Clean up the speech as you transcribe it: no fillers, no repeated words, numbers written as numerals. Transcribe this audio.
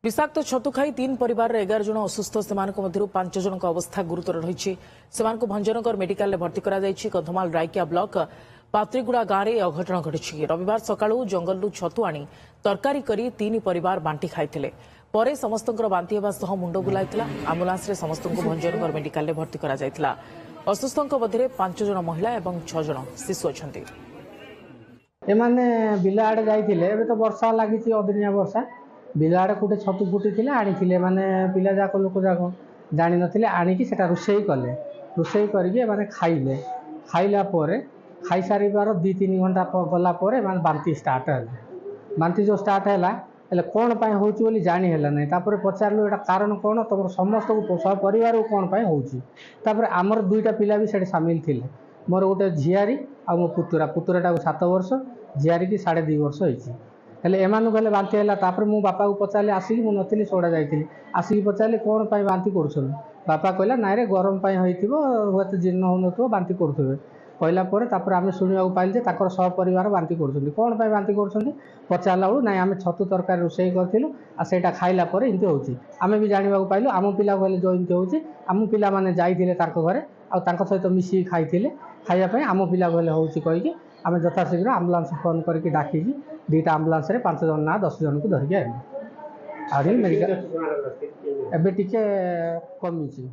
विषाक्त छतु खाई 3 परिवार 11 जन असुस्थ से 5 जन अवस्था गुरुतर रही भंजनगर मेडिकल भर्ती कधमाल रायकिया ब्लॉक पात्रीगुड़ा गांव में अघटन घटी रविवार सकाळू जंगलू छतु आनी तरकारी करी 3 परिवार बांटी खाई परे समस्त बांती होगा मुंड बुलाई आम्बुलांस समस्त भंजनगर मेडिकल भर्ती करा असुस्थों मध्य 5 जन महिला और 6 जन शिशु अच्छा एमाने बिला आड़े जाइए तो वर्षा लगी अदिनिया वर्षा बिला आड़े कूटे छतु फुटी आनी माने पिला जाक लोक जाक जानी नथिले आनिकी सेटा रोषेई कले रोषेई करके माने खाइले खाइला परे खाई सारिबार 2-3 घंटा गला परे माने बांती स्टार्ट है बांती जो स्टार्ट है हेले कौन पाई होची बोली जानी हैला नै तापर पचारलु एटा कारण कौन तुम समस्त को सब परिवार को कौन पाई होची तापर आमर दुईटा पिला भी सेठी शामिल थिले मोर गोटे झियारी आ मो पुतुराटा 7 वर्ष झियारी की 2.5 वर्ष होईची हेले एमानु गले बांती हैला तापर मो बापा को पचारले आसिक मु नथिली सोडा जाइतिली आसिक पचारले कौन पाई बांती करछन बापा कहला नाइ रे गरम पाई होइतिबो होत जीर्ण होनतो बांती करथबे कहला परे तापर आमे सुनिया पाइल जे ताकर सब परिवार बांती करछन कौन पाई बांती करछन पचारला बेलू नाइ आमे छतु तरकारी रोषेई करथिलु आ सेटा खाइला परे इनते होची आमे भी जानिबा को पाइलु आम पिला कहले जो इनते होची आम पिला माने जाइथिले तांको घरे आ तांको सहित मिसी खाइथिले खाइया पई आम पिला कहले होची कहिके आमे यथाशीघ्र आम्बुलांस फोन करके डाकिकी 2टा आम्बुलांस रे 5 जन ना 10 जन को धरिके आइलु आदि मेडिकल एबे टिके कमिची।